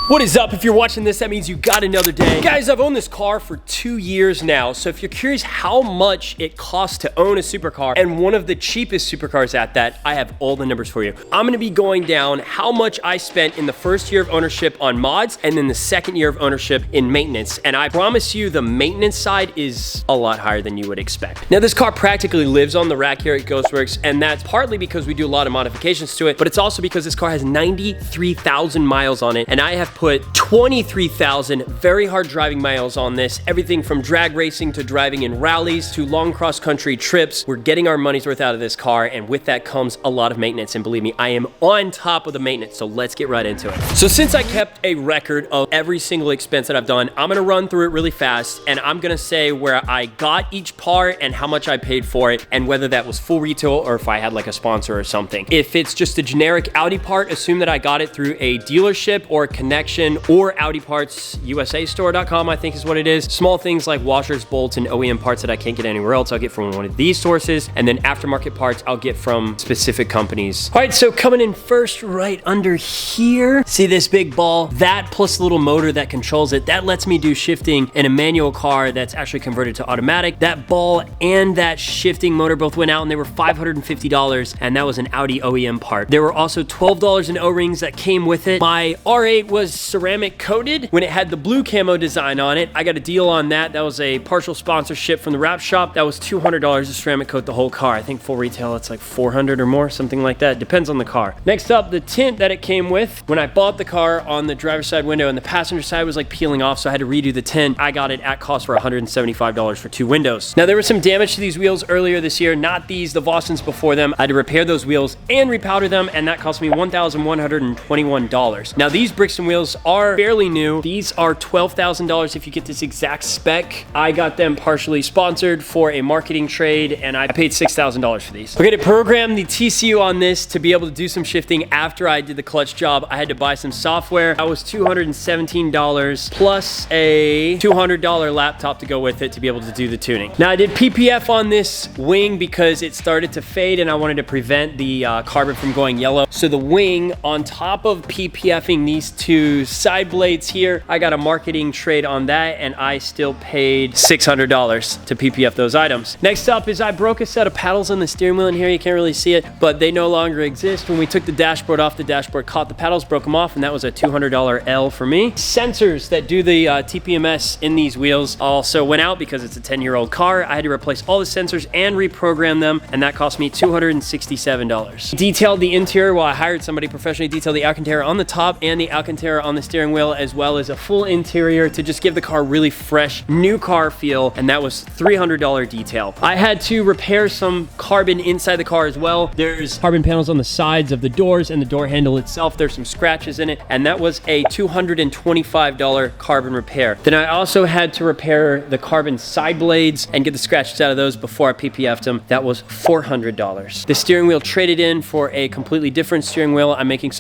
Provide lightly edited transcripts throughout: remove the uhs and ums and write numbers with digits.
What is up? If you're watching this, that means you got another day. Guys, I've owned this car for 2 years now, so if you're curious how much it costs to own a supercar and one of the cheapest supercars at that, I have all the numbers for you. I'm gonna be going down how much I spent in the first year of ownership on mods and then the second year of ownership in maintenance, and I promise you the maintenance side is a lot higher than you would expect. Now, this car practically lives on the rack here at Ghostworks, and that's partly because we do a lot of modifications to it, but it's also because this car has 93,000 miles on it, and I have put 23,000 very hard driving miles on this. Everything from drag racing to driving in rallies to long cross country trips. We're getting our money's worth out of this car, and with that comes a lot of maintenance, and believe me, I am on top of the maintenance, so let's get right into it. So since I kept a record of every single expense that I've done, I'm gonna run through it really fast, and I'm gonna say where I got each part and how much I paid for it, and whether that was full retail or if I had like a sponsor or something. If it's just a generic Audi part, assume that I got it through a dealership or a connection or Audi Parts USA store.com, I think is what it is. Small things like washers, bolts, and OEM parts that I can't get anywhere else, I'll get from one of these sources. And then aftermarket parts, I'll get from specific companies. All right, so coming in first right under here, see this big ball? That plus the little motor that controls it, that lets me do shifting in a manual car that's actually converted to automatic. That ball and that shifting motor both went out and they were $550, and that was an Audi OEM part. There were also $12 in O-rings that came with it. My R8 was ceramic coated when it had the blue camo design on it. I got a deal on that. That was a partial sponsorship from the wrap shop. That was $200 to ceramic coat the whole car. I think full retail it's like $400 or more, something like that. Depends on the car. Next up, the tint that it came with. When I bought the car, on the driver's side window and the passenger side was like peeling off, so I had to redo the tint. I got it at cost for $175 for 2 windows. Now, there was some damage to these wheels earlier this year, not these, the Vostons before them. I had to repair those wheels and repowder them, and that cost me $1,121. Now, these Brixton wheels are fairly new. These are $12,000 if you get this exact spec. I got them partially sponsored for a marketing trade, and I paid $6,000 for these. Okay, to program the TCU on this to be able to do some shifting after I did the clutch job, I had to buy some software. That was $217 plus a $200 laptop to go with it to be able to do the tuning. Now, I did PPF on this wing because it started to fade and I wanted to prevent the carbon from going yellow. So the wing, on top of PPFing these two side blades here, I got a marketing trade on that, and I still paid $600 to PPF those items. Next up is I broke a set of paddles on the steering wheel in here. You can't really see it, but they no longer exist. When we took the dashboard off, the dashboard caught the paddles, broke them off, and that was a $200 L for me. Sensors that do the TPMS in these wheels also went out because it's a 10-year-old car. I had to replace all the sensors and reprogram them, and that cost me $267. Detailed the interior. Well, I hired somebody professionally to detail the Alcantara on the top and the Alcantara on the steering wheel, as well as a full interior to just give the car really fresh, new car feel, and that was $300 detail. I had to repair some carbon inside the car as well. There's carbon panels on the sides of the doors and the door handle itself. There's some scratches in it, and that was a $225 carbon repair. Then I also had to repair the carbon side blades and get the scratches out of those before I PPF'd them. That was $400. The steering wheel traded in for a completely different steering wheel. I'm making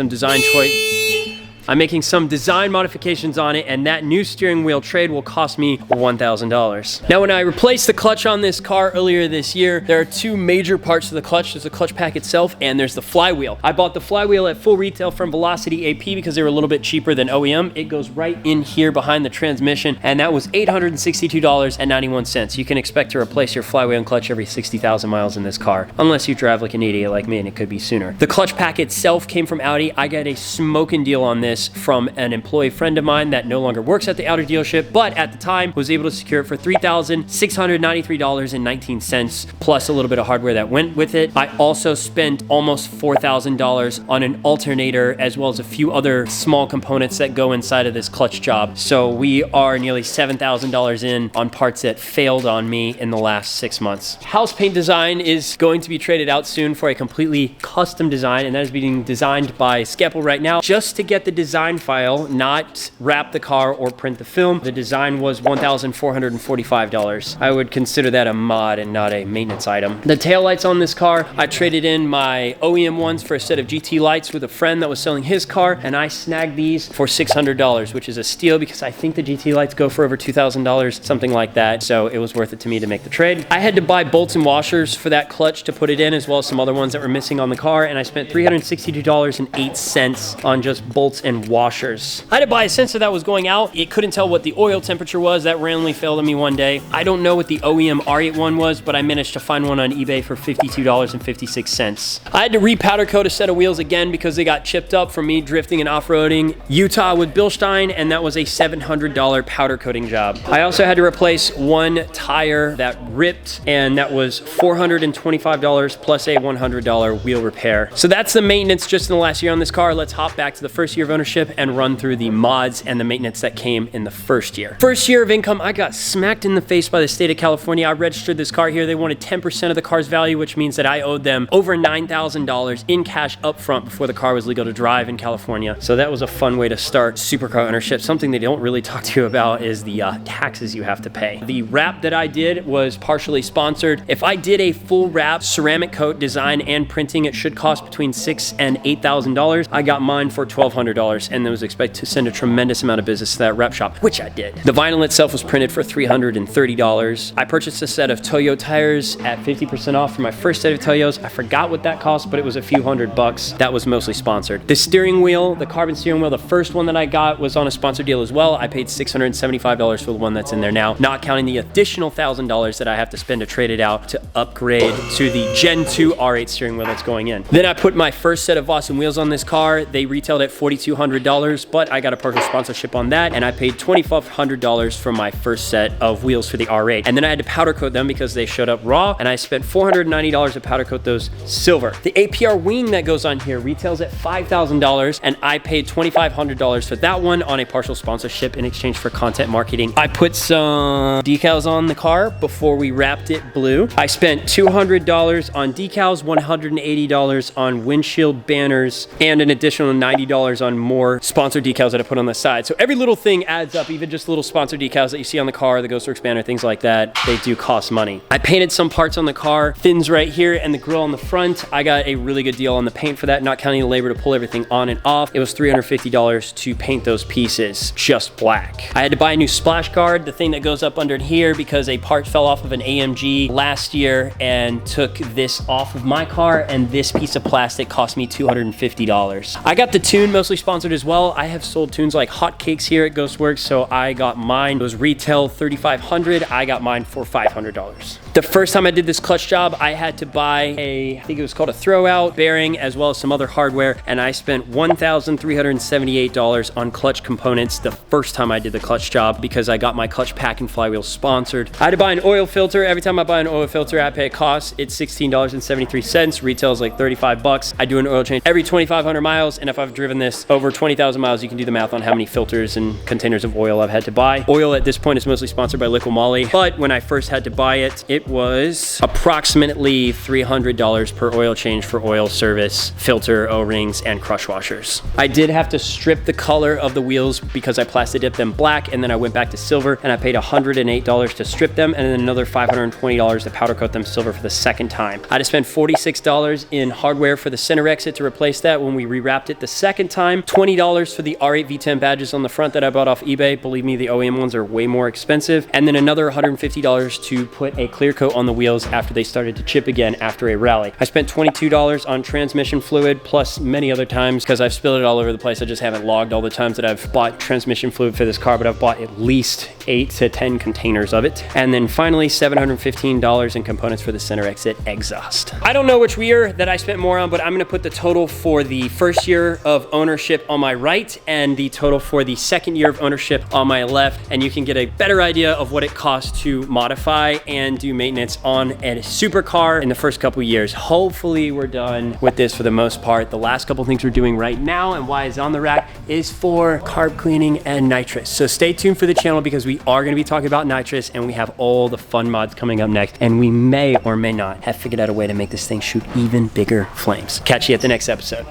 some design modifications on it, and that new steering wheel trade will cost me $1,000. Now, when I replaced the clutch on this car earlier this year, there are two major parts to the clutch. There's the clutch pack itself, and there's the flywheel. I bought the flywheel at full retail from Velocity AP because they were a little bit cheaper than OEM. It goes right in here behind the transmission, and that was $862.91. You can expect to replace your flywheel and clutch every 60,000 miles in this car, unless you drive like an idiot like me, and it could be sooner. The clutch pack itself came from Audi. I got a smoking deal on this from an employee friend of mine that no longer works at the Audi dealership, but at the time was able to secure it for $3,693.19 plus a little bit of hardware that went with it. I also spent almost $4,000 on an alternator as well as a few other small components that go inside of this clutch job. So we are nearly $7,000 in on parts that failed on me in the last 6 months. House paint design is going to be traded out soon for a completely custom design, and that is being designed by Scalpel right now just to get the design file, not wrap the car or print the film. The design was $1,445. I would consider that a mod and not a maintenance item. The taillights on this car, I traded in my OEM ones for a set of GT lights with a friend that was selling his car, and I snagged these for $600, which is a steal because I think the GT lights go for over $2,000, something like that. So it was worth it to me to make the trade. I had to buy bolts and washers for that clutch to put it in, as well as some other ones that were missing on the car, and I spent $362.08 on just bolts and and washers. I had to buy a sensor that was going out. It couldn't tell what the oil temperature was. That randomly failed on me one day. I don't know what the OEM R8 one was, but I managed to find one on eBay for $52.56. I had to re-powder coat a set of wheels again because they got chipped up from me drifting and off-roading Utah with Bilstein, and that was a $700 powder coating job. I also had to replace one tire that ripped, and that was $425 plus a $100 wheel repair. So that's the maintenance just in the last year on this car. Let's hop back to the first year of ownership and run through the mods and the maintenance that came in the first year. First year of income, I got smacked in the face by the state of California. I registered this car here. They wanted 10% of the car's value, which means that I owed them over $9,000 in cash up front before the car was legal to drive in California. So that was a fun way to start supercar ownership. Something they don't really talk to you about is the taxes you have to pay. The wrap that I did was partially sponsored. If I did a full wrap ceramic coat design and printing, it should cost between $6,000 and $8,000. I got mine for $1,200 and was expected to send a tremendous amount of business to that rep shop, which I did. The vinyl itself was printed for $330. I purchased a set of Toyo tires at 50% off for my first set of Toyos. I forgot what that cost, but it was a few $100. That was mostly sponsored. The steering wheel, the carbon steering wheel, the first one that I got was on a sponsored deal as well. I paid $675 for the one that's in there now, not counting the additional $1,000 that I have to spend to trade it out to upgrade to the Gen 2 R8 steering wheel that's going in. Then I put my first set of Vossen wheels on this car. They retailed at $4,200, but I got a partial sponsorship on that, and I paid $2,500 for my first set of wheels for the R8. And then I had to powder coat them because they showed up raw, and I spent $490 to powder coat those silver. The APR wing that goes on here retails at $5,000, and I paid $2,500 for that one on a partial sponsorship in exchange for content marketing. I put some decals on the car before we wrapped it blue. I spent $200 on decals, $180 on windshield banners, and an additional $90 on more sponsored decals that I put on the side. So every little thing adds up, even just little sponsored decals that you see on the car, the Ghost Works banner, things like that, they do cost money. I painted some parts on the car, fins right here and the grill on the front. I got a really good deal on the paint for that, not counting the labor to pull everything on and off. It was $350 to paint those pieces just black. I had to buy a new splash guard, the thing that goes up under here, because a part fell off of an AMG last year and took this off of my car, and this piece of plastic cost me $250. I got the tune mostly sponsored as well. I have sold tunes like hotcakes here at Ghost Works, so I got mine. It was retail $3,500. I got mine for $500. The first time I did this clutch job, I had to buy I think it was called a throwout bearing, as well as some other hardware, and I spent $1,378 on clutch components the first time I did the clutch job because I got my clutch pack and flywheel sponsored. I had to buy an oil filter. Every time I buy an oil filter, I pay a cost. It's $16.73. Retails like 35 bucks. I do an oil change every 2,500 miles, and if I've driven this over 20,000 miles, you can do the math on how many filters and containers of oil I've had to buy. Oil at this point is mostly sponsored by Liqui Moly, but when I first had to buy it, it was approximately $300 per oil change for oil service, filter, O-rings, and crush washers. I did have to strip the color of the wheels because I plasti dipped them black, and then I went back to silver, and I paid $108 to strip them, and then another $520 to powder coat them silver for the second time. I had to spend $46 in hardware for the center exit to replace that when we rewrapped it the second time, $20 for the R8 V10 badges on the front that I bought off eBay. Believe me, the OEM ones are way more expensive, and then another $150 to put a clear coat on the wheels after they started to chip again after a rally. I spent $22 on transmission fluid, plus many other times because I've spilled it all over the place. I just haven't logged all the times that I've bought transmission fluid for this car, but I've bought at least 8 to 10 containers of it. And then finally, $715 in components for the center exit exhaust. I don't know which year that I spent more on, but I'm gonna put the total for the first year of ownership on my right and the total for the second year of ownership on my left, and you can get a better idea of what it costs to modify and do maintenance on a supercar in the first couple years. Hopefully we're done with this for the most part. The last couple things we're doing right now and why it's on the rack is for carb cleaning and nitrous. So stay tuned for the channel because we are gonna be talking about nitrous, and we have all the fun mods coming up next, and we may or may not have figured out a way to make this thing shoot even bigger flames. Catch you at the next episode.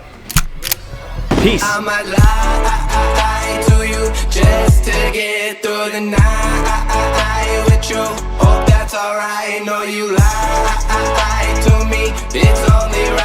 Peace. I might lie to you just to get through the night with you. Hope that's alright. No, you lie to me. It's only right.